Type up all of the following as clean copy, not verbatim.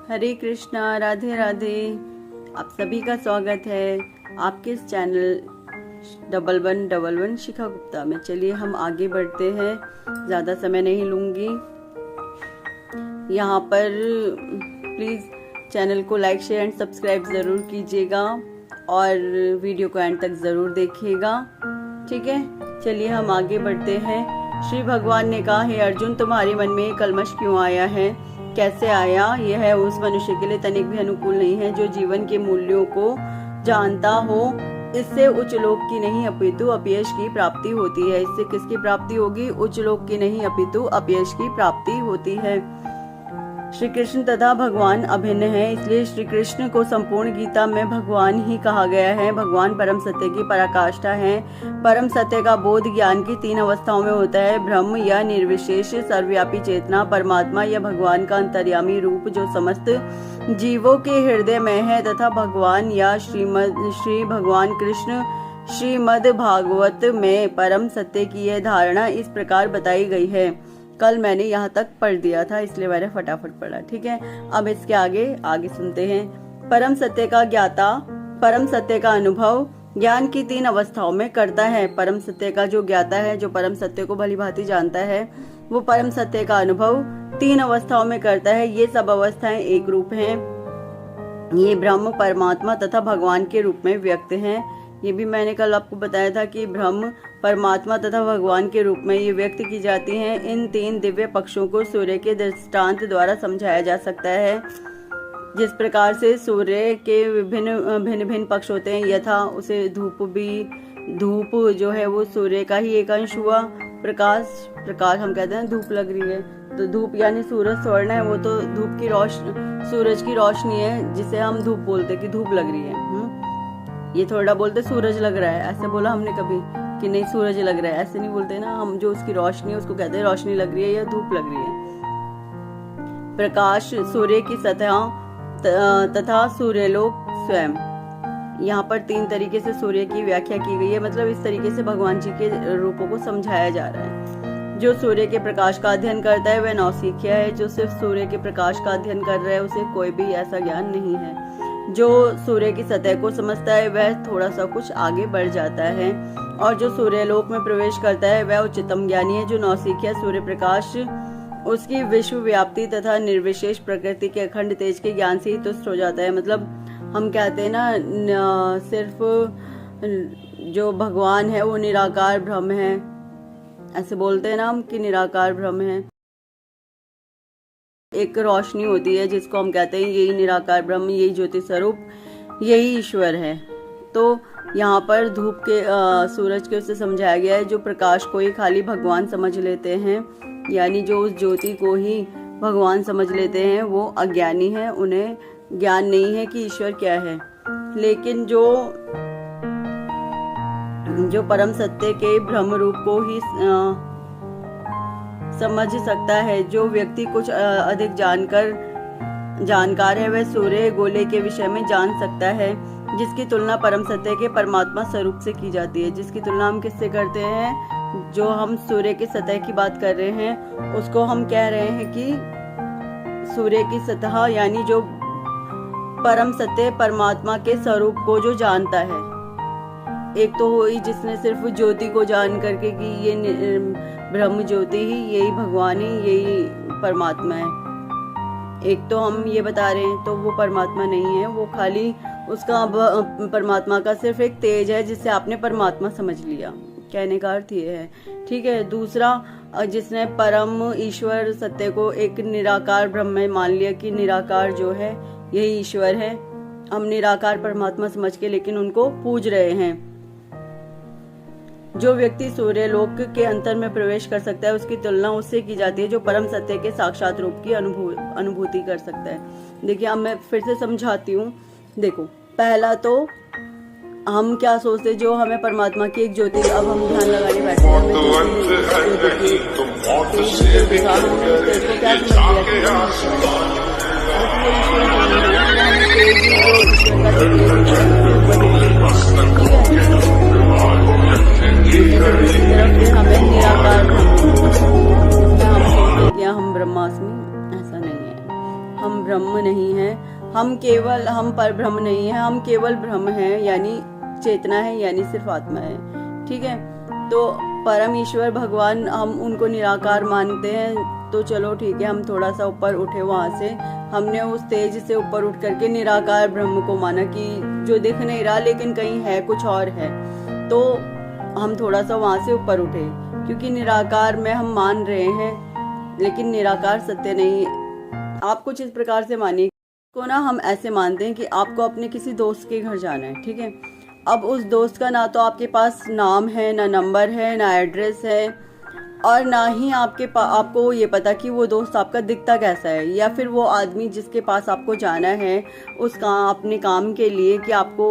हरे कृष्णा, राधे राधे। आप सभी का स्वागत है आपके इस चैनल 1111 शिखा गुप्ता में। चलिए हम आगे बढ़ते हैं, ज़्यादा समय नहीं लूँगी। यहाँ पर प्लीज़ चैनल को लाइक शेयर एंड सब्सक्राइब ज़रूर कीजिएगा और वीडियो को एंड तक ज़रूर देखिएगा, ठीक है। चलिए हम आगे बढ़ते हैं। श्री भगवान ने कहा, हे अर्जुन, तुम्हारे मन में कलमश क्यों आया है? कैसे आया? यह उस मनुष्य के लिए तनिक भी अनुकूल नहीं है जो जीवन के मूल्यों को जानता हो। इससे उच्च लोक की नहीं अपितु अपयश की प्राप्ति होती है। इससे किसकी प्राप्ति होगी? उच्च लोक की नहीं अपितु अपयश की प्राप्ति होती है। श्री कृष्ण तथा भगवान अभिन्न है, इसलिए श्री कृष्ण को संपूर्ण गीता में भगवान ही कहा गया है। भगवान परम सत्य की पराकाष्ठा है। परम सत्य का बोध ज्ञान की 3 अवस्थाओं में होता है: ब्रह्म या निर्विशेष सर्वव्यापी चेतना, परमात्मा या भगवान का अंतर्यामी रूप जो समस्त जीवों के हृदय में है, तथा भगवान या श्री भगवान कृष्ण। श्रीमद् भागवत में परम सत्य की यह धारणा इस प्रकार बताई गई है। कल मैंने यहाँ तक पढ़ दिया था, इसलिए मैंने फटाफट पढ़ा, ठीक है। अब इसके आगे सुनते हैं। परम सत्य का ज्ञाता परम सत्य का अनुभव ज्ञान की 3 अवस्थाओं में करता है। परम सत्य का जो ज्ञाता है, जो परम सत्य को भली भांति जानता है, वो परम सत्य का अनुभव 3 अवस्थाओं में करता है। ये सब अवस्थाएं एक रूप हैं। ये ब्रह्म, परमात्मा तथा भगवान के रूप में व्यक्त हैं। ये भी मैंने कल आपको बताया था कि ब्रह्म, परमात्मा तथा भगवान के रूप में ये व्यक्त की जाती हैं। इन 3 दिव्य पक्षों को सूर्य के दृष्टांत द्वारा समझाया जा सकता है। जिस प्रकार से सूर्य के भिन्न पक्ष होते हैं, यथा उसे धूप जो है वो सूर्य का ही एक अंश हुआ। प्रकाश हम कहते हैं धूप लग रही है, तो धूप यानी सूरज स्वर्ण है, वो तो धूप की सूरज की रोशनी है, जिसे हम धूप बोलते कि धूप लग रही है। ये थोड़ा बोलते सूरज लग रहा है, ऐसे बोला हमने कभी कि नहीं सूरज लग रहा है, ऐसे नहीं बोलते ना हम। जो उसकी रोशनी है उसको कहते हैं रोशनी लग रही है या धूप लग रही है। प्रकाश सूर्य की सतह तथा सूर्यलोक स्वयं। यहाँ पर 3 तरीके से सूर्य की व्याख्या की गई है, मतलब इस तरीके से भगवान जी के रूपों को समझाया जा रहा है। जो सूर्य के प्रकाश का अध्ययन करता है वह नौसिखिया है। जो सिर्फ सूर्य के प्रकाश का अध्ययन कर रहा है उसे कोई भी ऐसा ज्ञान नहीं है। जो सूर्य की सतह को समझता है वह थोड़ा सा कुछ आगे बढ़ जाता है, और जो सूर्यलोक में प्रवेश करता है वह उच्चतम ज्ञानी है। जो नौसिखिया सूर्य प्रकाश, उसकी विश्व व्याप्ति तथा निर्विशेष प्रकृति के अखंड तेज के ज्ञान से ही तुष्ट हो जाता है। मतलब हम कहते हैं ना, सिर्फ जो भगवान है वो निराकार ब्रह्म है, ऐसे बोलते हैं ना हम कि निराकार ब्रह्म है। एक रोशनी होती है जिसको हम कहते हैं यही निराकार ब्रह्म, यही ज्योति स्वरूप, यही ईश्वर है। तो यहाँ पर धूप के सूरज के उससे समझाया गया है। जो प्रकाश को ही खाली भगवान समझ लेते हैं, यानी जो उस ज्योति को ही भगवान समझ लेते हैं, वो अज्ञानी है। उन्हें ज्ञान नहीं है कि ईश्वर क्या है। लेकिन जो परम सत्य के ब्रह्म रूप को ही समझ सकता है, जो व्यक्ति कुछ अधिक जानकार है, वह सूर्य गोले के विषय में जान सकता है, जिसकी तुलना परम सत्य के परमात्मा स्वरूप से की जाती है। जिसकी तुलना हम किससे करते हैं? जो हम सूर्य की सतह की बात कर रहे हैं, उसको हम कह रहे हैं कि सूर्य की सतह, यानी जो परम सत्य परमात्मा के स्वरूप को जो जानता है। एक तो हुई जिसने सिर्फ ज्योति को जान करके कि ये ब्रह्म ज्योति ही, यही भगवान ही, यही परमात्मा है। एक तो हम ये बता रहे हैं, तो वो परमात्मा नहीं है, वो खाली उसका परमात्मा का सिर्फ एक तेज है जिससे आपने परमात्मा समझ लिया। कहने का अर्थ ये है, ठीक है। दूसरा, जिसने परम ईश्वर सत्य को एक निराकार ब्रह्म में मान लिया कि निराकार जो है यही ईश्वर है। हम निराकार परमात्मा समझ के लेकिन उनको पूज रहे हैं। जो व्यक्ति सूर्यलोक के अंतर में प्रवेश कर सकता है, उसकी तुलना उससे की जाती है जो परम सत्य के साक्षात रूप की अनुभूति कर सकता है। देखिए, अब मैं फिर से समझाती हूँ। देखो, पहला तो हम क्या सोचते, जो हमें परमात्मा की एक ज्योति, अब हम ध्यान लगाने बैठे हैं, हमें निराकार हम ब्रह्मास्मि, ऐसा नहीं है। हम ब्रह्म नहीं हैं, हम पर ब्रह्म नहीं है, हम केवल ब्रह्म हैं, यानी चेतना है, यानी सिर्फ आत्मा है। ठीक है, तो परम ईश्वर भगवान हम उनको निराकार मानते हैं। तो चलो ठीक है, हम थोड़ा सा ऊपर उठे वहां से, हमने उस तेज से ऊपर उठ करके निराकार ब्रह्म को माना कि जो दिख नहीं रहा लेकिन कहीं है, कुछ और है। तो हम थोड़ा सा वहां से ऊपर उठे, क्योंकि निराकार में हम मान रहे हैं लेकिन निराकार सत्य नहीं। आप कुछ इस प्रकार से मानिए को ना, हम ऐसे मानते हैं कि आपको अपने किसी दोस्त के घर जाना है। ठीक है, अब उस दोस्त का ना तो आपके पास नाम है, ना नंबर है, ना एड्रेस है, और ना ही आपको ये पता कि वो दोस्त आपका दिखता कैसा है, या फिर वो आदमी जिसके पास आपको जाना है अपने काम के लिए, कि आपको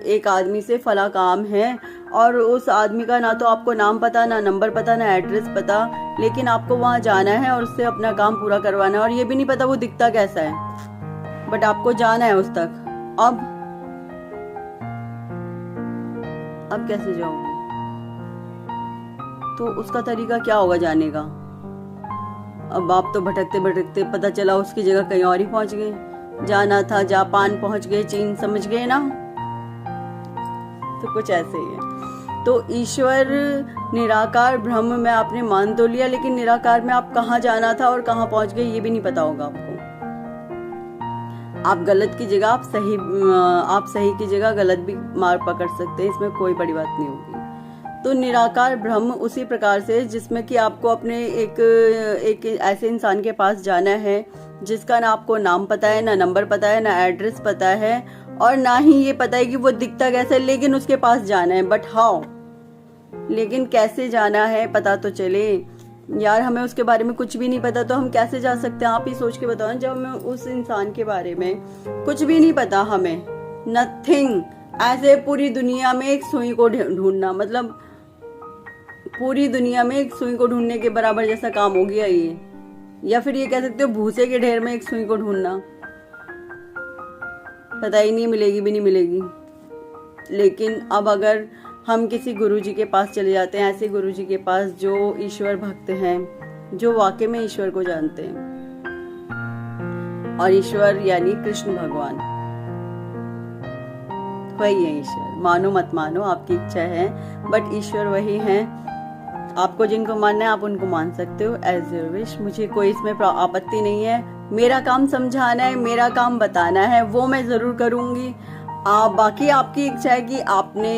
एक आदमी से फला काम है, और उस आदमी का ना तो आपको नाम पता, ना नंबर पता, ना एड्रेस पता, लेकिन आपको वहाँ जाना है और उससे अपना काम पूरा करवाना है, और ये भी नहीं पता वो दिखता कैसा है, बट आपको जाना है उस तक। अब कैसे जाओगे? तो उसका तरीका क्या होगा जाने का? अब आप तो भटकते भटकते पता चला उसकी जगह कहीं और ही पहुंच गए। जाना था जापान पहुंच गए, चीन समझ गए ना। तो कुछ ऐसे ही है। तो ईश्वर निराकार ब्रह्म में आपने मान तो लिया, लेकिन निराकार में आप कहाँ जाना था और कहाँ पहुंच गए ये भी नहीं पता होगा आपको। आप गलत की जगह आप सही की जगह गलत भी मार पकड़ सकते हैं, इसमें कोई बड़ी बात नहीं होगी। तो निराकार ब्रह्म उसी प्रकार से, जिसमें कि आपको अपने एक ऐसे इंसान के पास जाना है जिसका ना आपको नाम पता है, ना नंबर पता है, ना एड्रेस पता है, और ना ही ये पता है कि वो दिखता कैसा है, लेकिन उसके पास जाना है। बट हाउ, लेकिन कैसे जाना है पता तो चले यार। हमें उसके बारे में कुछ भी नहीं पता, तो हम कैसे जा सकते हैं? आप ही सोच के बताओ। जब हमें उस इंसान के बारे में कुछ भी नहीं पता, हमें नथिंग, ऐसे पूरी दुनिया में एक सुई को ढूंढना, मतलब पूरी दुनिया में एक सुई को ढूंढने के बराबर जैसा काम हो गया ये। या फिर ये कह सकते हो भूसे के ढेर में एक सुई को ढूंढना, पता ही नहीं मिलेगी भी नहीं मिलेगी। लेकिन अब अगर हम किसी गुरुजी के पास चले जाते हैं, ऐसे गुरुजी के पास जो ईश्वर भक्त हैं, जो वाकई में ईश्वर को जानते हैं, और ईश्वर यानी कृष्ण भगवान वही है ईश्वर। मानो मत मानो, आपकी इच्छा है, बट ईश्वर वही है। आपको जिनको मानना है आप उनको मान सकते हो, एज योर विश। मुझे कोई इसमें आपत्ति नहीं है। मेरा काम समझाना है, मेरा काम बताना है, वो मैं जरूर करूंगी। बाकी आपकी इच्छा है कि आपने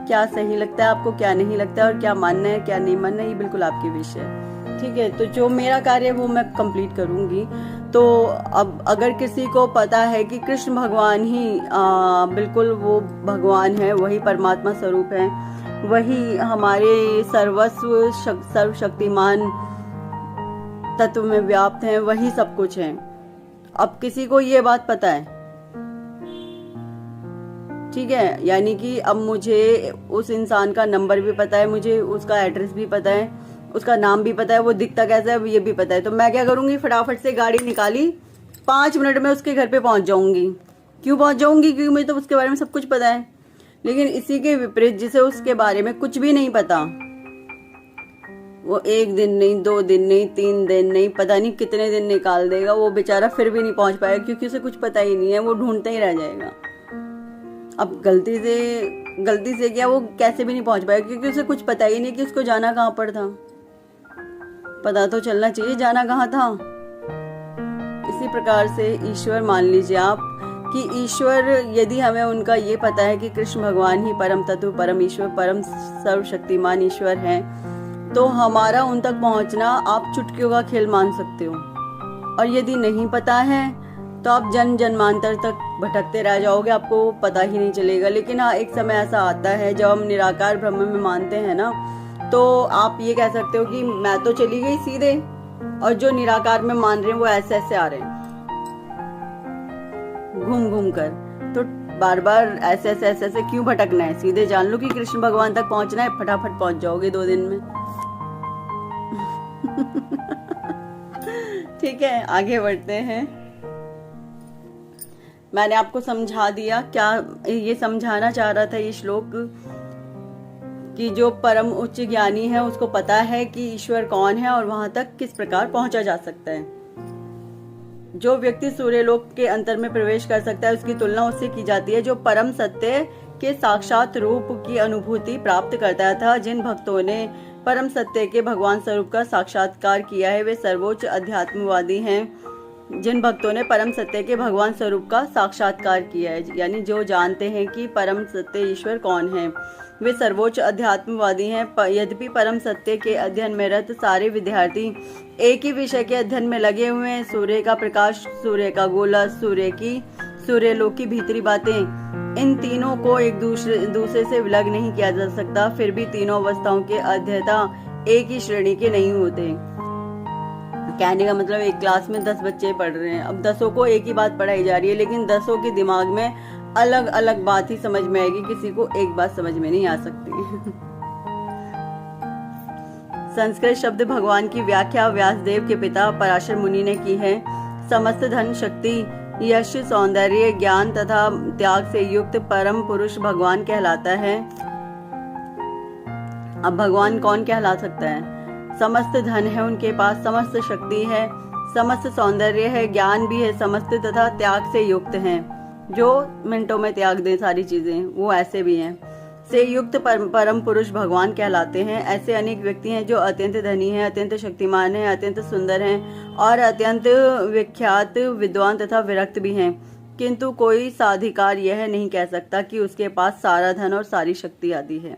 क्या सही लगता है, आपको क्या नहीं लगता है, और क्या मानना है क्या नहीं मानना है, ये बिल्कुल आपकी विश है। ठीक है, तो जो मेरा कार्य है वो मैं कंप्लीट करूंगी। तो अब अगर किसी को पता है कि कृष्ण भगवान ही बिल्कुल वो भगवान है, वही परमात्मा स्वरूप है, वही हमारे सर्वशक्तिमान तत्व में व्याप्त है, वही सब कुछ है। अब किसी को ये बात पता है, ठीक है, यानी कि अब मुझे उस इंसान का नंबर भी पता है, मुझे उसका एड्रेस भी पता है, उसका नाम भी पता है, वो दिखता कैसा है ये भी पता है। तो मैं क्या करूंगी, फटाफट से गाड़ी निकाली, 5 मिनट में उसके घर पे पहुंच जाऊंगी। क्यों पहुंच जाऊंगी? क्योंकि मुझे तो उसके बारे में सब कुछ पता है। लेकिन इसी के विपरीत जिसे उसके बारे में कुछ भी नहीं पता, वो 1 दिन नहीं, 2 दिन नहीं, 3 दिन नहीं, पता नहीं कितने दिन निकाल देगा, वो बेचारा फिर भी नहीं पहुंच पाएगा, क्योंकि उसे कुछ पता ही नहीं है, वो ढूंढते ही रह जाएगा। अब गलती से क्या, वो कैसे भी नहीं पहुंच पाएगा, क्योंकि उसे कुछ पता ही नहीं कि उसको जाना कहाँ पर था। पता तो चलना चाहिए जाना कहाँ था। इसी प्रकार से ईश्वर मान लीजिए आप कि ईश्वर, यदि हमें उनका ये पता है कि कृष्ण भगवान ही परम तत्व, परम ईश्वर, परम सर्वशक्तिमान ईश्वर हैं, तो हमारा उन तक पहुंचना आप चुटकियों का खेल मान सकते हो। और यदि नहीं पता है तो आप जन्मांतर तक भटकते रह जाओगे, आपको पता ही नहीं चलेगा। लेकिन हाँ, एक समय ऐसा आता है जब हम निराकार ब्रह्म में मानते हैं ना, तो आप ये कह सकते हो कि मैं तो चली गई सीधे, और जो निराकार में मान रहे हैं वो ऐसे ऐसे आ रहे हैं घूम घूम कर। तो बार बार ऐसे ऐसे ऐसे ऐसे क्यों भटकना है? सीधे जान लो कि कृष्ण भगवान तक पहुंचना है, फटाफट पहुंच जाओगे 2 दिन में। ठीक है, आगे बढ़ते हैं। मैंने आपको समझा दिया। क्या ये समझाना चाह रहा था ये श्लोक कि जो परम उच्च ज्ञानी है उसको पता है कि ईश्वर कौन है और वहां तक किस प्रकार पहुंचा जा सकता है। जो व्यक्ति सूर्यलोक के अंतर में प्रवेश कर सकता है उसकी तुलना उससे की जाती है जो परम सत्य के साक्षात रूप की अनुभूति प्राप्त करता था। जिन भक्तों ने परम सत्य के भगवान स्वरूप का साक्षात्कार किया है वे सर्वोच्च अध्यात्मवादी हैं। जिन भक्तों ने परम सत्य के भगवान स्वरूप का साक्षात्कार किया है, यानी जो जानते हैं कि परम सत्य ईश्वर कौन है, वे सर्वोच्च अध्यात्मवादी हैं। यद्यपि परम सत्य के अध्ययन में रत सारे विद्यार्थी एक ही विषय के अध्ययन में लगे हुए हैं। सूर्य का प्रकाश, सूर्य का गोला, सूर्यलोक की भीतरी बातें, इन तीनों को एक दूसरे से विलग नहीं किया जा सकता। फिर भी तीनों अवस्थाओं के अध्येता एक ही श्रेणी के नहीं होते। कहने का मतलब एक क्लास में 10 बच्चे पढ़ रहे हैं, अब 10 को एक ही बात पढ़ाई जा रही है, लेकिन 10 के दिमाग में अलग अलग बात ही समझ में आएगी, किसी को एक बात समझ में नहीं आ सकती। संस्कृत शब्द भगवान की व्याख्या व्यासदेव के पिता पराशर मुनि ने की है। समस्त धन, शक्ति, यश, सौंदर्य, ज्ञान तथा त्याग से युक्त परम पुरुष भगवान कहलाता है। अब भगवान कौन कहला सकता है? समस्त धन है उनके पास, समस्त शक्ति है, समस्त सौंदर्य है, ज्ञान भी है, समस्त तथा त्याग से युक्त हैं, जो मिनटों में त्याग दें सारी चीजें, वो ऐसे भी हैं, से युक्त परम पुरुष भगवान कहलाते हैं। ऐसे अनेक व्यक्ति हैं जो अत्यंत धनी हैं, अत्यंत शक्तिमान हैं, अत्यंत सुंदर हैं और अत्यंत विख्यात, विद्वान तथा विरक्त भी हैं, किंतु कोई साधिकार यह नहीं कह सकता कि उसके पास सारा धन और सारी शक्ति आदि है।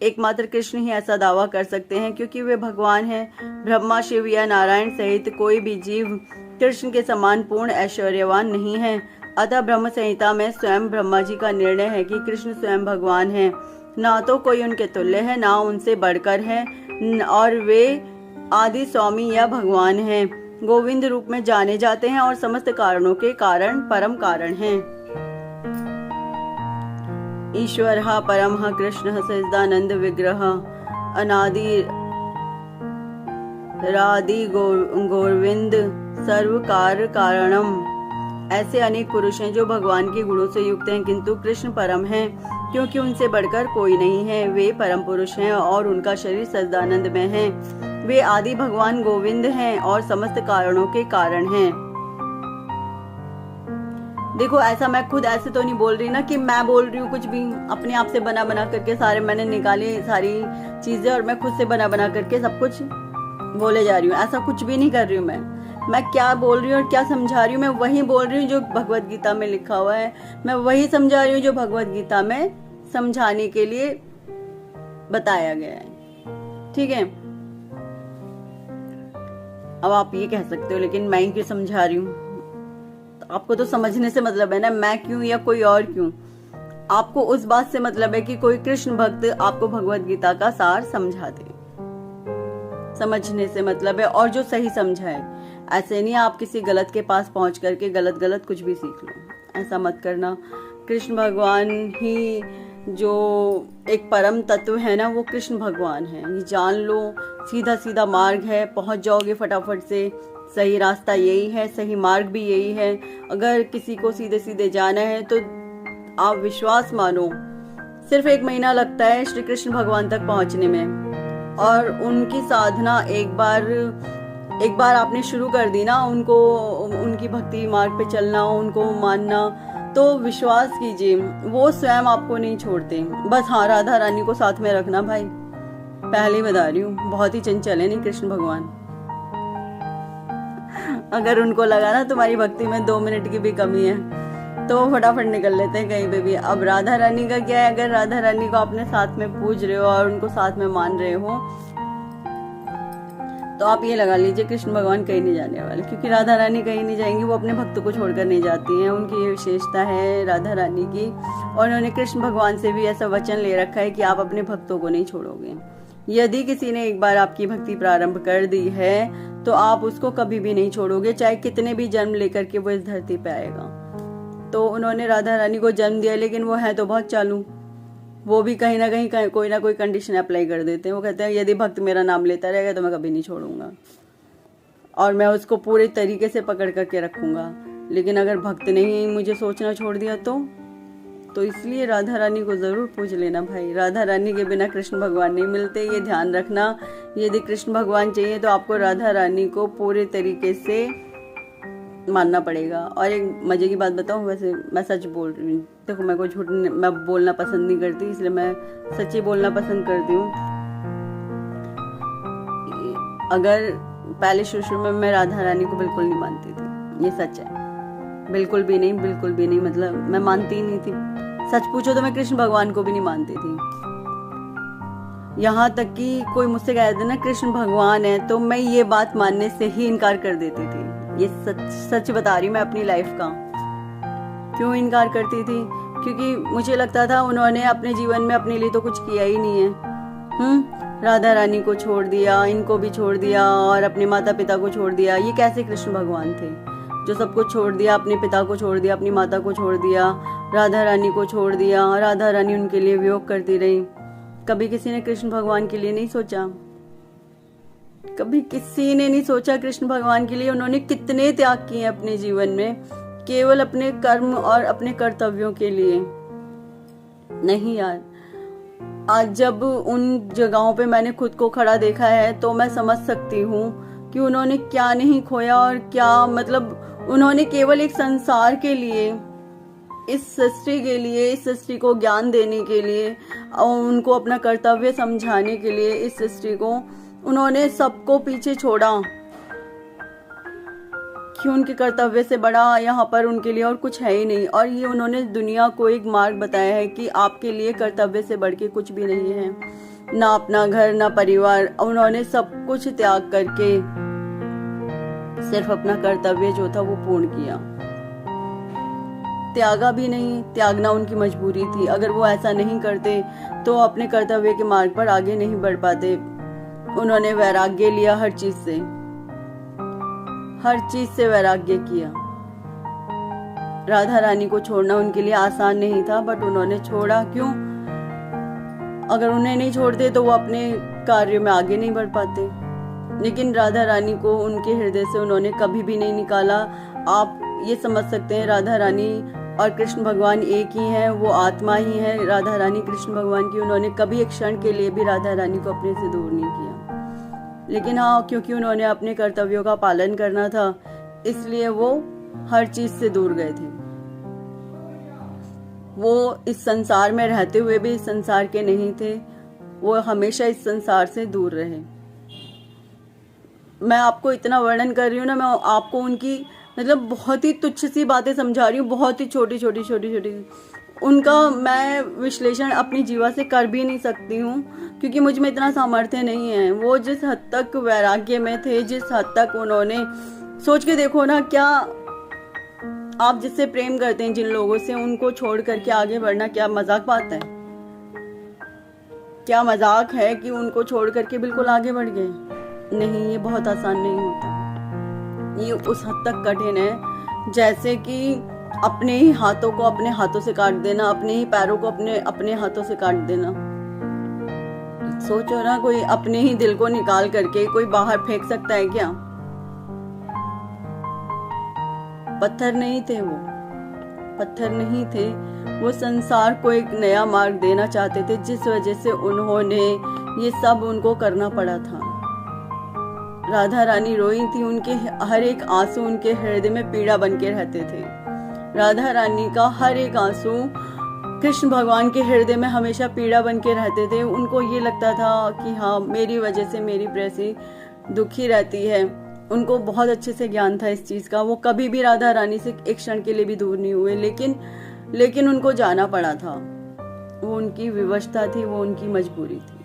एकमात्र कृष्ण ही ऐसा दावा कर सकते हैं, क्योंकि वे भगवान हैं। ब्रह्मा, शिव या नारायण सहित कोई भी जीव कृष्ण के समान पूर्ण ऐश्वर्यवान नहीं है। अतः ब्रह्म संहिता में स्वयं ब्रह्मा जी का निर्णय है कि कृष्ण स्वयं भगवान हैं, ना तो कोई उनके तुल्य है, ना उनसे बढ़कर है, और वे आदि स्वामी या भगवान हैं, गोविंद रूप में जाने जाते हैं और समस्त कारणों के कारण परम कारण हैं। ईश्वरः परमः कृष्णः सच्चिदानंद विग्रह अनादि रादि गोविंद सर्वकार कारणम। ऐसे अनेक पुरुष हैं जो भगवान के गुणों से युक्त हैं, किंतु कृष्ण परम हैं, क्योंकि उनसे बढ़कर कोई नहीं है। वे परम पुरुष हैं और उनका शरीर सच्चिदानंद में है। वे आदि भगवान गोविंद हैं और समस्त कारणों के कारण हैं। देखो, ऐसा मैं खुद ऐसे तो नहीं बोल रही ना कि मैं बोल रही हूँ कुछ भी अपने आप से बना बना करके, सारे मैंने निकाली सारी चीजें और मैं खुद से बना बना करके सब कुछ बोले जा रही हूँ। ऐसा कुछ भी नहीं कर रही हूँ। मैं क्या बोल रही हूँ और क्या समझा रही हूँ, मैं वही बोल रही हूँ जो भगवत गीता में लिखा हुआ है। मैं वही समझा रही हूँ जो भगवत गीता में समझाने के लिए बताया गया है। ठीक है, अब आप ये कह सकते हो लेकिन मैं ही क्यों समझा रही हूँ? तो आपको तो समझने से मतलब है ना, मैं क्यों या कोई और क्यों। आपको उस बात से मतलब है कि कोई कृष्ण भक्त आपको भगवत गीता का सार समझा दे, समझने से मतलब है, और जो सही समझाए। ऐसे नहीं आप किसी गलत के पास पहुंच करके गलत गलत कुछ भी सीख लो, ऐसा मत करना। कृष्ण भगवान ही जो एक परम तत्व है ना, वो कृष्ण भगवान है, ये जान लो। सीधा सीधा मार्ग है, पहुंच जाओगे फटाफट से। सही रास्ता यही है, सही मार्ग भी यही है। अगर किसी को सीधे सीधे जाना है तो आप विश्वास मानो, सिर्फ 1 महीना लगता है श्री कृष्ण भगवान तक पहुंचने में। और उनकी साधना एक बार आपने शुरू कर दी ना, उनको, उनकी भक्ति मार्ग पे चलना, उनको मानना, तो विश्वास कीजिए वो स्वयं आपको नहीं छोड़ते। बस हाँ, राधा रानी को साथ में रखना भाई, पहले ही बता रही हूँ, बहुत ही चंचल है नहीं कृष्ण भगवान। अगर उनको लगा ना तुम्हारी भक्ति में 2 मिनट की भी कमी है तो फटाफट निकल लेते हैं कहीं पे भी। अब राधा रानी का क्या है, अगर राधा रानी को अपने साथ में पूज रहे हो और उनको साथ में मान रहे हो तो आप ये लगा लीजिए कृष्ण भगवान कहीं नहीं जाने वाले, क्योंकि राधा रानी कहीं नहीं जाएंगी, वो अपने भक्तों को छोड़कर नहीं जाती हैं। उनकी ये विशेषता है राधा रानी की, और उन्होंने कृष्ण भगवान से भी ऐसा वचन ले रखा है कि आप अपने भक्तों को नहीं छोड़ोगे। यदि किसी ने एक बार आपकी भक्ति प्रारंभ कर दी है तो आप उसको कभी भी नहीं छोड़ोगे, चाहे कितने भी जन्म लेकर के वो इस धरती पे आएगा। तो उन्होंने राधा रानी को जन्म दिया, लेकिन वो है तो बहुत चालू, वो भी कहीं ना कहीं कोई ना कोई कंडीशन अप्लाई कर देते हैं। वो कहते हैं यदि भक्त मेरा नाम लेता रहेगा तो मैं कभी नहीं छोड़ूंगा और मैं उसको पूरे तरीके से पकड़ करके रखूंगा। लेकिन अगर भक्त ने ही मुझे सोचना छोड़ दिया तो इसलिए राधा रानी को जरूर पूज लेना भाई। राधा रानी के बिना कृष्ण भगवान नहीं मिलते, ये ध्यान रखना। यदि कृष्ण भगवान चाहिए तो आपको राधा रानी को पूरे तरीके से मानना पड़ेगा। और एक मजे की बात बताऊं, वैसे मैं सच बोल रही हूँ, देखो मैं कोई झूठ मैं बोलना पसंद नहीं करती, इसलिए मैं सच्ची बोलना पसंद करती हूँ। अगर पहले शुरू में मैं राधा रानी को बिल्कुल नहीं मानती थी, ये सच है, बिल्कुल भी नहीं, बिल्कुल भी नहीं, मतलब मैं मानती ही नहीं थी। सच पूछो तो मैं कृष्ण भगवान को भी नहीं मानती थी। यहाँ तक कि कोई मुझसे कह देना कृष्ण भगवान है तो मैं ये बात मानने से ही इनकार कर देती थी। ये सच बता रही मैं अपनी लाइफ का। क्यों इनकार करती थी? क्योंकि मुझे लगता था उन्होंने अपने जीवन में अपने लिए तो कुछ किया ही नहीं है। राधा रानी को छोड़ दिया, इनको भी छोड़ दिया और अपने माता पिता को छोड़ दिया। ये कैसे कृष्ण भगवान थे जो सब कुछ छोड़ दिया? अपने पिता को छोड़ दिया, अपनी माता को छोड़ दिया, राधा रानी को छोड़ दिया। राधा रानी उनके लिए वियोग करती रही। कभी किसी ने कृष्ण भगवान के लिए नहीं सोचा? कभी किसी ने नहीं सोचा कृष्ण भगवान के लिए उन्होंने कितने त्याग किए अपने जीवन में, केवल अपने कर्म और अपने कर्तव्यों के लिए? नहीं यार, आज जब उन जगहों पे मैंने खुद को खड़ा देखा है तो मैं समझ सकती हूँ कि उन्होंने क्या नहीं खोया और क्या, मतलब उन्होंने केवल एक संसार के लिए, इस सृष्टि के लिए, इस सृष्टि को ज्ञान देने के लिए और उनको अपना कर्तव्य समझाने के लिए, इस सृष्टि को उन्होंने सबको पीछे छोड़ा कि उनके कर्तव्य से बड़ा यहाँ पर उनके लिए और कुछ है ही नहीं। और ये उन्होंने दुनिया को एक मार्ग बताया है कि आपके लिए कर्तव्य से बढ़ के कुछ भी नहीं है, ना अपना घर ना परिवार। उन्होंने सब कुछ त्याग करके सिर्फ अपना कर्तव्य जो था वो पूर्ण किया। त्यागा भी नहीं, त्यागना उनकी मजबूरी थी। अगर वो ऐसा नहीं करते तो अपने कर्तव्य के मार्ग पर आगे नहीं बढ़ पाते। उन्होंने वैराग्य लिया हर चीज से वैराग्य किया। राधा रानी को छोड़ना उनके लिए आसान नहीं था, बट उन्होंने छोड़ा। क्यों? अगर उन्हें नहीं छोड़ते तो वो अपने कार्य में आगे नहीं बढ़ पाते। लेकिन राधा रानी को उनके हृदय से उन्होंने कभी भी नहीं निकाला। आप ये समझ सकते हैं राधा रानी और कृष्ण भगवान एक ही हैं, वो आत्मा ही है राधा रानी कृष्ण भगवान की। उन्होंने कभी एक क्षण के लिए भी राधा रानी को अपने से दूर नहीं किया। लेकिन हाँ, क्योंकि उन्होंने अपने कर्तव्यों का पालन करना था इसलिए वो हर चीज से दूर गए थे। वो इस संसार में रहते हुए भी इस संसार के नहीं थे, वो हमेशा इस संसार से दूर रहे। मैं आपको इतना वर्णन कर रही हूँ ना, मैं आपको उनकी मतलब बहुत ही तुच्छ सी बातें समझा रही हूँ, बहुत ही छोटी छोटी। उनका मैं विश्लेषण अपनी जीवा से कर भी नहीं सकती हूँ क्योंकि मुझ में इतना सामर्थ्य नहीं है। वो जिस हद तक वैराग्य में थे, जिस हद तक उन्होंने, सोच के देखो ना, क्या आप जिससे प्रेम करते हैं, जिन लोगों से, उनको छोड़ करके आगे बढ़ना क्या मजाक बात है? क्या मजाक है कि उनको छोड़ करके बिल्कुल आगे बढ़ गए? नहीं, ये बहुत आसान नहीं होता। ये उस हद तक कठिन है जैसे कि अपने ही हाथों को अपने हाथों से काट देना, अपने ही पैरों को अपने हाथों से काट देना। सोचो ना, कोई अपने ही दिल को निकाल करके कोई बाहर फेंक सकता है क्या? पत्थर नहीं थे वो, पत्थर नहीं थे, वो संसार को एक नया मार्ग देना चाहते थे, जिस वजह से उन्होंने ये सब उनको करना पड़ा था। राधा रानी रोई थी, उनके हर एक आंसू उनके हृदय में पीड़ा बन के रहते थे। राधा रानी का हर एक आंसू कृष्ण भगवान के हृदय में हमेशा पीड़ा बन के रहते थे। उनको ये लगता था कि हाँ, मेरी वजह से मेरी प्रेसी दुखी रहती है। उनको बहुत अच्छे से ज्ञान था इस चीज का। वो कभी भी राधा रानी से एक क्षण के लिए भी दूर नहीं हुए, लेकिन उनको जाना पड़ा था। वो उनकी विवशता थी, वो उनकी मजबूरी थी।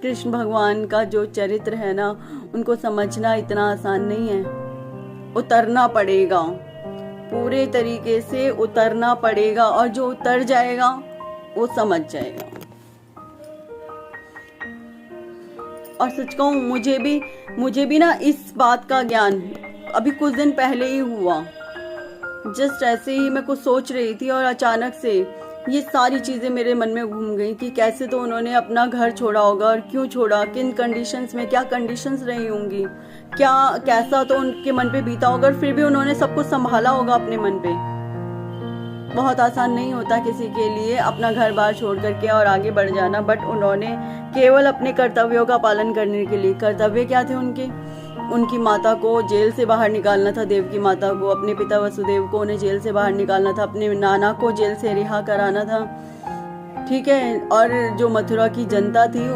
कृष्ण भगवान का जो चरित्र है ना, उनको समझना इतना आसान नहीं है। उतरना पड़ेगा, पूरे तरीके से उतरना पड़ेगा, और जो उतर जाएगा वो समझ जाएगा। और सच कहूं, मुझे भी ना इस बात का ज्ञान अभी कुछ दिन पहले ही हुआ। जस्ट ऐसे ही मैं कुछ सोच रही थी और अचानक से ये सारी चीजें मेरे मन में घूम गई कि कैसे तो उन्होंने अपना घर छोड़ा होगा और क्यों छोड़ा, किन कंडीशंस में, क्या कंडीशंस रही होंगी, क्या कैसा तो उनके मन पे बीता होगा, और फिर भी उन्होंने सब कुछ संभाला होगा अपने मन पे। बहुत आसान नहीं होता किसी के लिए अपना घर बार छोड़ करके और आगे बढ़ जाना, बट उन्होंने केवल अपने कर्तव्यों का पालन करने के लिए, कर्तव्य क्या थे उनके, उनकी माता को जेल से बाहर निकालना था, देवकी माता को, अपने पिता वसुदेव को उन्हें जेल से बाहर निकालना था, अपने नाना को जेल से रिहा कराना था, ठीक है। और जो मथुरा की जनता थी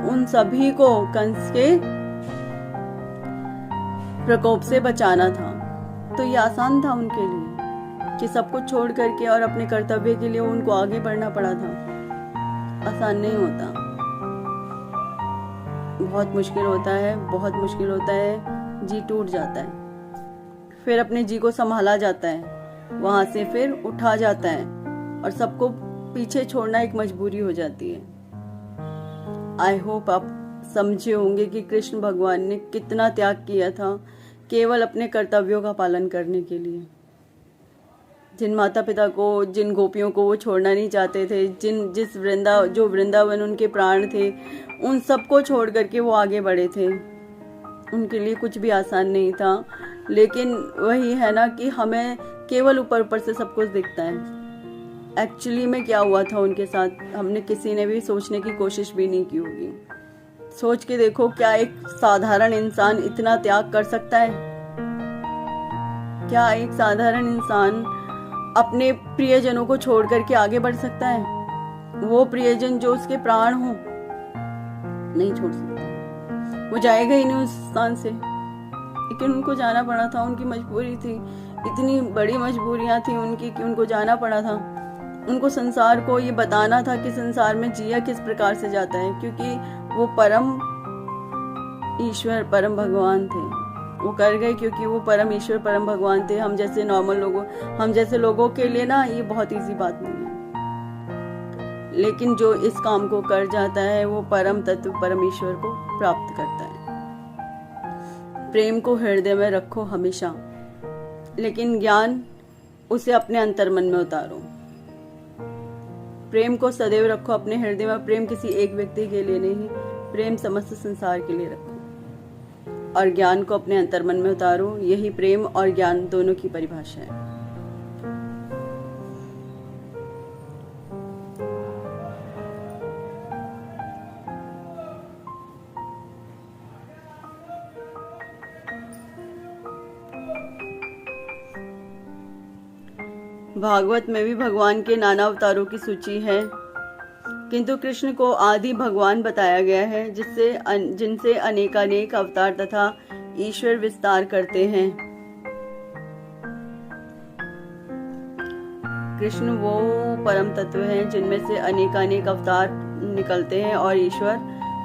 उन सभी को कंस के प्रकोप से बचाना था। तो ये आसान था उनके लिए कि सब कुछ छोड़ करके और अपने कर्तव्य के लिए उनको आगे बढ़ना पड़ा था। आसान नहीं होता, बहुत मुश्किल होता है, बहुत मुश्किल होता है। जी टूट जाता है, फिर अपने जी को संभाला जाता है, वहां से फिर उठा जाता है और सबको पीछे छोड़ना एक मजबूरी हो जाती है। आई होप आप समझे होंगे कि कृष्ण भगवान ने कितना त्याग किया था केवल अपने कर्तव्यों का पालन करने के लिए। जिन माता पिता को, जिन गोपियों को वो छोड़ना नहीं चाहते थे, जो वृंदावन उनके प्राण थे, उन सबको छोड़ करके वो आगे बढ़े थे। उनके लिए कुछ भी आसान नहीं था। लेकिन वही है ना कि हमें केवल ऊपर ऊपर से सब कुछ दिखता है। एक्चुअली में क्या हुआ था उनके साथ, हमने किसी ने भी सोचने की कोशिश भी नहीं की होगी। सोच के देखो, क्या एक साधारण इंसान इतना त्याग कर सकता है? क्या एक साधारण इंसान अपने प्रियजनों को छोड़ करके आगे बढ़ सकता है? वो प्रियजन जो उसके प्राण हो, नहीं छोड़ सकता। वो जाएगा ही नहीं उस स्थान से। लेकिन उनको जाना पड़ा था, उनकी मजबूरी थी। इतनी बड़ी मजबूरियां थी उनकी कि उनको जाना पड़ा था। उनको संसार को ये बताना था कि संसार में जिया किस प्रकार से जाता है, क्योंकि वो परम ईश्वर, परम भगवान थे। वो कर गए क्योंकि वो परम ईश्वर, परम भगवान थे। हम जैसे नॉर्मल लोगों, हम जैसे लोगों के लिए ना ये बहुत इजी बात नहीं है। लेकिन जो इस काम को कर जाता है वो परम तत्व, परम ईश्वर को प्राप्त करता है। प्रेम को हृदय में रखो हमेशा, लेकिन ज्ञान उसे अपने अंतर्मन में उतारो। प्रेम को सदैव रखो अपने हृदय में। प्रेम किसी एक व्यक्ति के लिए नहीं, प्रेम समस्त संसार के लिए रखो। और ज्ञान को अपने अंतर्मन में उतारो। यही प्रेम और ज्ञान दोनों की परिभाषा है। भागवत में भी भगवान के नाना अवतारों की सूची है, किंतु कृष्ण को आदि भगवान बताया गया है, जिनसे अनेकानेक अवतार तथा ईश्वर विस्तार करते हैं। कृष्ण वो परम तत्व हैं जिनमें से अनेकानेक अवतार निकलते हैं और ईश्वर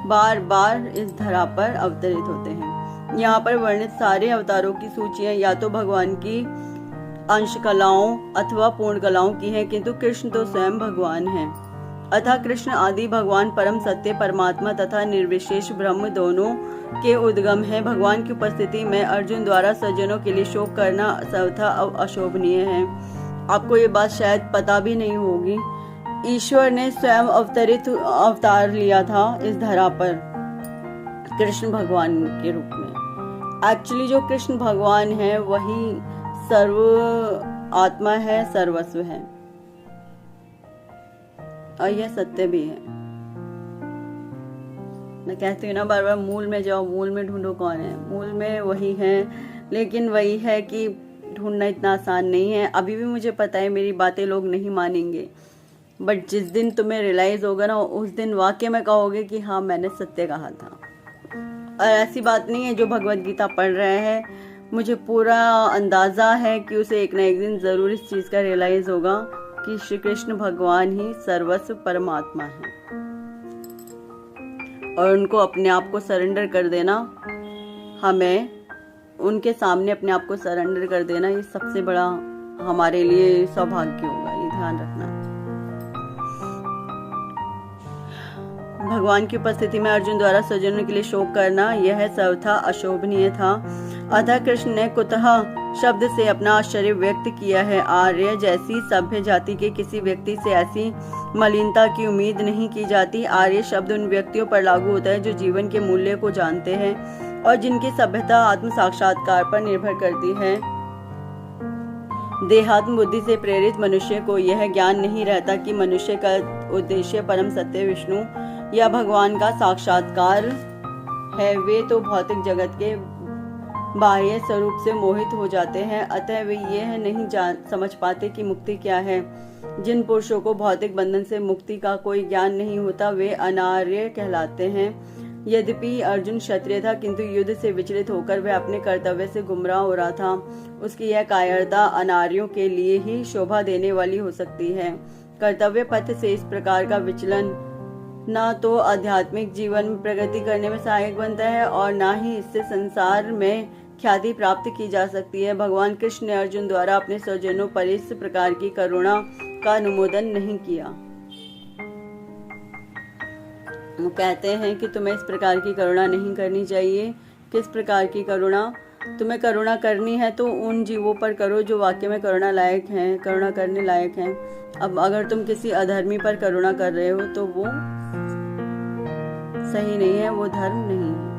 बार बार इस धरा पर अवतरित होते हैं। यहाँ पर वर्णित सारे अवतारों की सूचियां या तो भगवान की अंश कलाओं अथवा पूर्ण कलाओं की हैं, किंतु कृष्ण तो स्वयं भगवान हैं। अतः कृष्ण आदि भगवान परम सत्य परमात्मा तथा निर्विशेष ब्रह्म दोनों के उद्गम है। भगवान की उपस्थिति में अर्जुन द्वारा सज्जनों के लिए शोक करना सर्वथा अशोभनीय है। आपको ये बात शायद पता भी नहीं होगी, ईश्वर ने स्वयं अवतार लिया था इस धरा पर कृष्ण भगवान के रूप में। एक्चुअली जो कृष्ण भगवान है वही सर्व आत्मा है, सर्वस्व है, और यह सत्य भी है। मैं कहती हूँ ना बार बार, मूल में जाओ, मूल में ढूंढो कौन है। मूल में वही है, लेकिन वही है कि ढूंढना इतना आसान नहीं है। अभी भी मुझे पता है मेरी बातें लोग नहीं मानेंगे, बट जिस दिन तुम्हें रियलाइज होगा ना, उस दिन वाकई में कहोगे कि हाँ मैंने सत्य कहा था। और ऐसी बात नहीं है जो भगवत गीता पढ़ रहे हैं, मुझे पूरा अंदाजा है कि उसे एक ना एक दिन जरूर इस चीज का रियलाइज होगा कि श्री कृष्ण भगवान ही सर्वस्व परमात्मा है। और उनको अपने आप को सरेंडर कर देना, हमें उनके सामने अपने आप को सरेंडर कर देना, ये सबसे बड़ा हमारे लिए सौभाग्य होगा। ये ध्यान रखना। भगवान की उपस्थिति में अर्जुन द्वारा सज्जनों के लिए शोक करना यह सर्वथा अशोभनीय था। अतः कृष्ण ने कुतः शब्द से अपना आश्चर्य व्यक्त किया है। आर्य जैसी सभ्य जाति के किसी व्यक्ति से ऐसी मलिनता की उम्मीद नहीं की जाती। आर्य शब्द उन व्यक्तियों पर लागू होता है जो जीवन के मूल्य को जानते हैं और जिनकी सभ्यता आत्म साक्षात्कार पर निर्भर करती है। देहात्म बुद्धि से प्रेरित मनुष्य को यह ज्ञान नहीं रहता कि मनुष्य का उद्देश्य परम सत्य विष्णु या भगवान का साक्षात्कार है। वे तो भौतिक जगत के बाह्य स्वरूप से मोहित हो जाते हैं, अतः वे यह नहीं समझ पाते कि मुक्ति क्या है। जिन पुरुषों को भौतिक बंधन से मुक्ति का कोई ज्ञान नहीं होता वे अनार्य कहलाते हैं। यद्यपि अर्जुन क्षत्रिय था, किंतु युद्ध से विचलित होकर वह अपने कर्तव्य से गुमराह हो रहा था। उसकी यह कायरता अनार्यों के लिए ही शोभा देने वाली हो सकती है। कर्तव्य पथ से इस प्रकार का विचलन ना तो आध्यात्मिक जीवन में प्रगति करने में सहायक बनता है और ना ही इससे संसार में ख्याति प्राप्त की जा सकती है। भगवान कृष्ण ने अर्जुन द्वारा अपने स्वजनों पर इस प्रकार की करुणा का अनुमोदन नहीं किया। वो कहते हैं कि तुम्हें इस प्रकार की करुणा नहीं करनी चाहिए। किस प्रकार की करुणा? तुम्हें करुणा करनी है तो उन जीवों पर करो जो वाकई में करुणा लायक हैं, करुणा करने लायक हैं। अब अगर तुम किसी अधर्मी पर करुणा कर रहे हो तो वो सही नहीं है, वो धर्म नहीं है।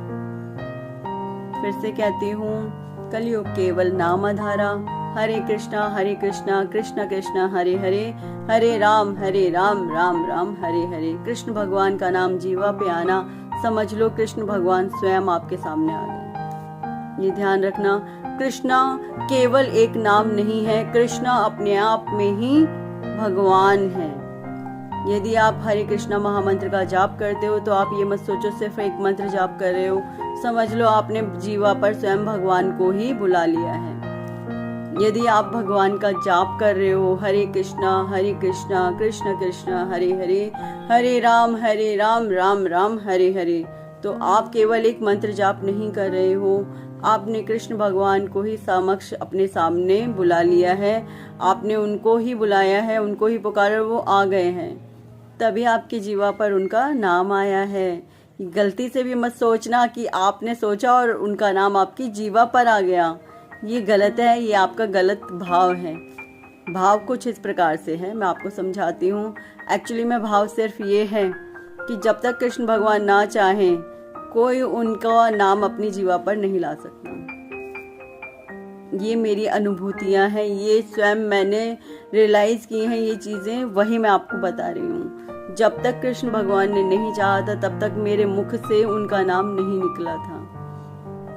फिर से कहती हूँ, कलयुग केवल नाम आधारा। हरे कृष्णा कृष्ण कृष्ण हरे हरे, हरे राम राम राम हरे हरे। कृष्ण भगवान का नाम जीवा पे आना, समझ लो कृष्ण भगवान स्वयं आपके सामने आ गए। ये ध्यान रखना, कृष्णा केवल एक नाम नहीं है, कृष्णा अपने आप में ही भगवान है। यदि आप हरे कृष्णा महामंत्र का जाप करते हो तो आप ये मत सोचो सिर्फ एक मंत्र जाप कर रहे हो, समझ लो आपने जीवा पर स्वयं भगवान को ही बुला लिया है। यदि आप भगवान का जाप कर रहे हो, हरे कृष्णा कृष्ण कृष्ण हरे हरे, हरे राम राम राम हरे हरे, तो आप केवल एक मंत्र जाप नहीं कर रहे हो, आपने कृष्ण भगवान को ही समक्ष अपने सामने बुला लिया है। आपने उनको ही बुलाया है, उनको ही पुकारा, वो आ गए हैं, तभी आपकी जीवा पर उनका नाम आया है। गलती से भी मत सोचना कि आपने सोचा और उनका नाम आपकी जीवा पर आ गया, ये गलत है, ये आपका गलत भाव है। भाव कुछ इस प्रकार से है, मैं आपको समझाती हूँ। एक्चुअली में भाव सिर्फ ये है कि जब तक कृष्ण भगवान ना चाहें कोई उनका नाम अपनी जीवा पर नहीं ला सकता। ये मेरी अनुभूतियाँ हैं, ये स्वयं मैंने रियलाइज की हैं, ये चीज़ें वही मैं आपको बता रही हूँ। जब तक कृष्ण भगवान ने नहीं चाहा था तब तक मेरे मुख से उनका नाम नहीं निकला था।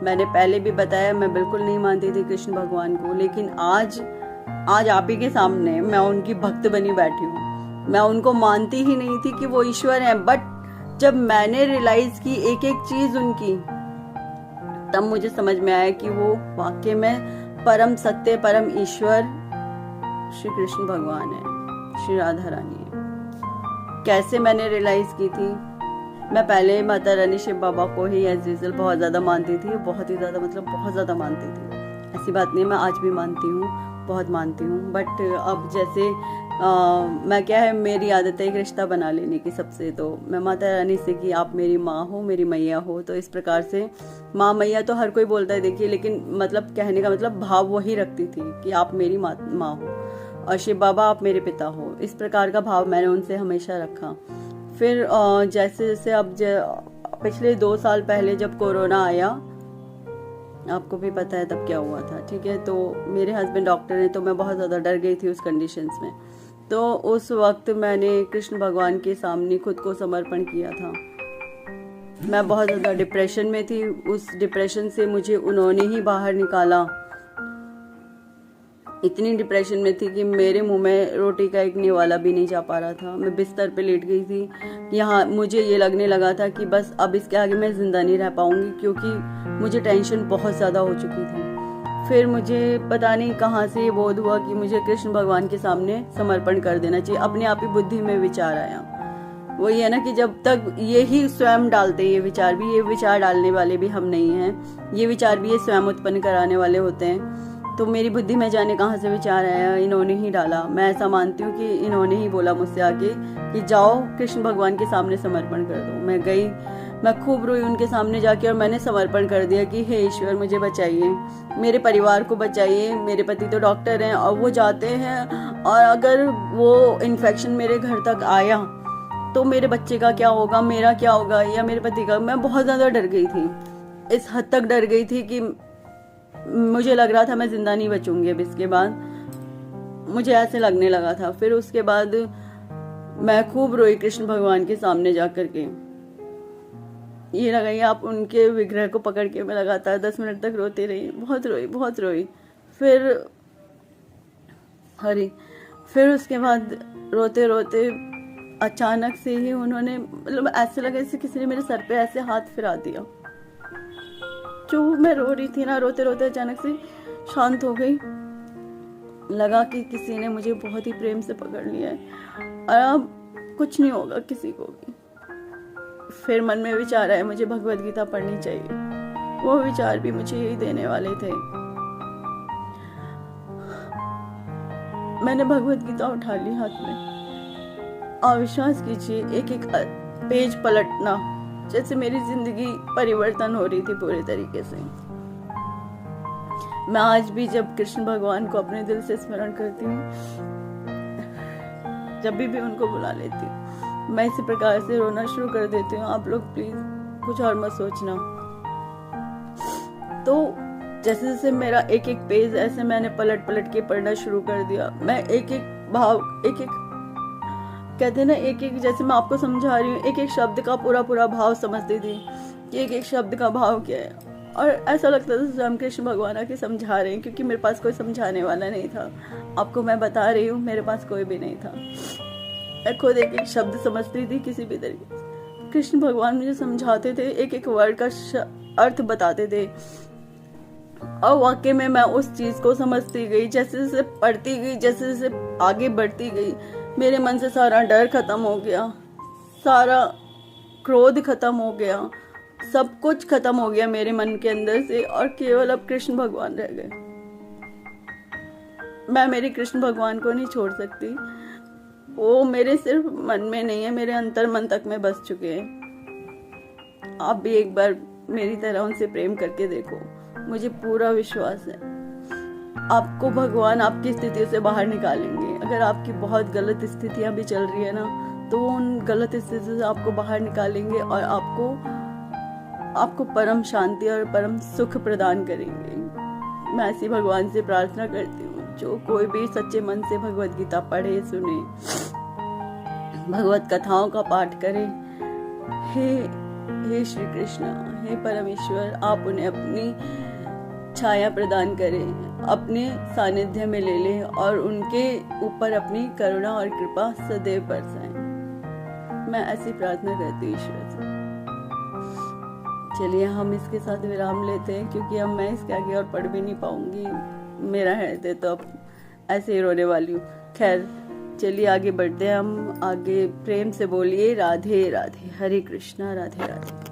मैंने पहले भी बताया, मैं बिल्कुल नहीं मानती थी कृष्ण भगवान को, लेकिन आज आप ही के सामने मैं उनकी भक्त बनी बैठी हूँ। मैं उनको मानती ही नहीं थी कि वो ईश्वर हैं, बट जब मैंने रियलाइज की एक एक चीज उनकी, तब मुझे समझ में आया कि वो वाकई में परम सत्य, परम ईश्वर श्री कृष्ण भगवान है, श्री राधा रानी है। कैसे मैंने रियलाइज की थी? मैं पहले माता रानी शिव बाबा को ही एज यूजुअल बहुत ज़्यादा मानती थी, बहुत ही ज़्यादा, मतलब बहुत ज़्यादा मानती थी। ऐसी बात नहीं है, मैं आज भी मानती हूँ, बहुत मानती हूँ। बट अब जैसे मैं क्या है, मेरी आदत है एक रिश्ता बना लेने की सबसे। तो मैं माता रानी से कि आप मेरी माँ हो, मेरी मैया हो, तो इस प्रकार से माँ मैया तो हर कोई बोलता है देखिए, लेकिन मतलब कहने का मतलब भाव वही रखती थी कि आप मेरी माँ हो और शिव बाबा आप मेरे पिता हो। इस प्रकार का भाव मैंने उनसे हमेशा रखा। फिर जैसे जैसे अब पिछले 2 साल पहले जब कोरोना आया, आपको भी पता है तब क्या हुआ था, ठीक है। तो मेरे हस्बैंड डॉक्टर हैं, तो मैं बहुत ज़्यादा डर गई थी उस कंडीशंस में। तो उस वक्त मैंने कृष्ण भगवान के सामने खुद को समर्पण किया था। मैं बहुत ज़्यादा डिप्रेशन में थी, उस डिप्रेशन से मुझे उन्होंने ही बाहर निकाला। इतनी डिप्रेशन में थी कि मेरे मुंह में रोटी का एक निवाला भी नहीं जा पा रहा था। मैं बिस्तर पे लेट गई थी, यहाँ मुझे ये लगने लगा था कि बस अब इसके आगे मैं जिंदा नहीं रह पाऊंगी, क्योंकि मुझे टेंशन बहुत ज़्यादा हो चुकी थी। फिर मुझे पता नहीं कहाँ से ये बोध हुआ कि मुझे कृष्ण भगवान के सामने समर्पण कर देना चाहिए। अपने आप ही बुद्धि में विचार आया। वही है ना कि जब तक ये ही स्वयं डालते, ये विचार डालने वाले भी हम नहीं हैं, ये विचार भी ये स्वयं उत्पन्न कराने वाले होते हैं। तो मेरी बुद्धि में जाने कहाँ से विचार आया, इन्होंने ही डाला। मैं ऐसा मानती हूँ कि इन्होंने ही बोला मुझसे आके कि जाओ कृष्ण भगवान के सामने समर्पण कर दो। मैं गई, मैं खूब रोई उनके सामने जाके और मैंने समर्पण कर दिया कि हे ईश्वर मुझे बचाइए, मेरे परिवार को बचाइए। मेरे पति तो डॉक्टर हैं और वो जाते हैं, और अगर वो इन्फेक्शन मेरे घर तक आया तो मेरे बच्चे का क्या होगा, मेरा क्या होगा, या मेरे पति का। मैं बहुत ज़्यादा डर गई थी, इस हद तक डर गई थी कि मुझे लग रहा था मैं जिंदा नहीं बचूंगी अब इसके बाद, मुझे ऐसे लगने लगा था। फिर उसके बाद मैं खूब रोई कृष्ण भगवान के सामने जाकर के। ये लगाइए आप। उनके विग्रह को पकड़ के मैं लगातार 10 मिनट तक रोती रही, बहुत रोई। फिर उसके बाद रोते रोते अचानक से ही उन्होंने, मतलब ऐसे लगा जैसे किसी ने मेरे सर पे ऐसे हाथ फिरा दिया। जो मैं रो रही थी ना, रोते रोते अचानक से शांत हो गई। लगा कि किसी ने मुझे बहुत ही प्रेम से पकड़ लिया है और अब कुछ नहीं होगा किसी को भी। फिर मन में विचार आया मुझे भगवद गीता पढ़नी चाहिए। वो विचार भी मुझे यही देने वाले थे। मैंने भगवद गीता उठा ली हाथ में और विश्वास कीजिए एक एक पेज पलटना जैसे मेरी जिंदगी परिवर्तन हो रही थी पूरे तरीके से। मैं आज भी जब कृष्ण भगवान को अपने दिल से स्मरण करती हूँ, जब भी उनको बुला लेती हूँ, मैं इसी प्रकार से रोना शुरू कर देती हूँ। आप लोग प्लीज कुछ और मत सोचना। तो जैसे जैसे मेरा एक एक पेज ऐसे मैंने पलट पलट के पढ़ना शुरू कर दिया। मैं एक एक भाव, एक एक कहते हैं ना, एक एक, जैसे मैं आपको समझा रही हूँ, एक एक शब्द का पूरा भाव समझती थी कि एक एक शब्द का भाव क्या है। और ऐसा लगता था स्वयं कृष्ण भगवान आके समझा रहे हैं, क्योंकि मेरे पास कोई समझाने वाला नहीं था। आपको मैं बता रही हूँ, मेरे पास कोई भी नहीं था। मैं खुद एक एक शब्द समझती थी किसी भी तरीके से। कृष्ण भगवान मुझे समझाते थे, एक एक वर्ड का अर्थ बताते थे और वाकई में मैं उस चीज को समझती गई। जैसे जैसे पढ़ती गई, जैसे जैसे आगे बढ़ती गई, मेरे मन से सारा डर खत्म हो गया, सारा क्रोध खत्म हो गया, सब कुछ खत्म हो गया मेरे मन के अंदर से। और केवल अब कृष्ण भगवान रह गए। मैं मेरे कृष्ण भगवान को नहीं छोड़ सकती। वो मेरे सिर्फ मन में नहीं है, मेरे अंतर मन तक में बस चुके हैं। आप भी एक बार मेरी तरह उनसे प्रेम करके देखो, मुझे पूरा विश्वास है आपको भगवान आपकी स्थितियों से बाहर निकालेंगे। अगर आपकी बहुत गलत स्थितियां भी चल रही है ना, तो वो उन गलत स्थिति से आपको बाहर निकालेंगे और आपको परम शांति और परम सुख प्रदान करेंगे। मैं ऐसी भगवान से प्रार्थना करती हूँ, जो कोई भी सच्चे मन से भगवद गीता पढ़े, सुने, भगवत कथाओं का पाठ करे। हे श्री कृष्ण, हे परमेश्वर, आप उन्हें अपनी छाया प्रदान करें, अपने सानिध्य में ले लें और उनके ऊपर अपनी करुणा और कृपा सदैव बरसाएं। मैं ऐसी प्रार्थना करती हूँ ईश्वर से। चलिए हम इसके साथ विराम लेते हैं, क्योंकि अब मैं इसके आगे और पढ़ भी नहीं पाऊंगी। मेरा हृदय तो अब ऐसे ही रोने वाली हूँ। खैर चलिए आगे बढ़ते हैं हम। आगे प्रेम से बोलिए राधे राधे, हरे कृष्णा, राधे राधे।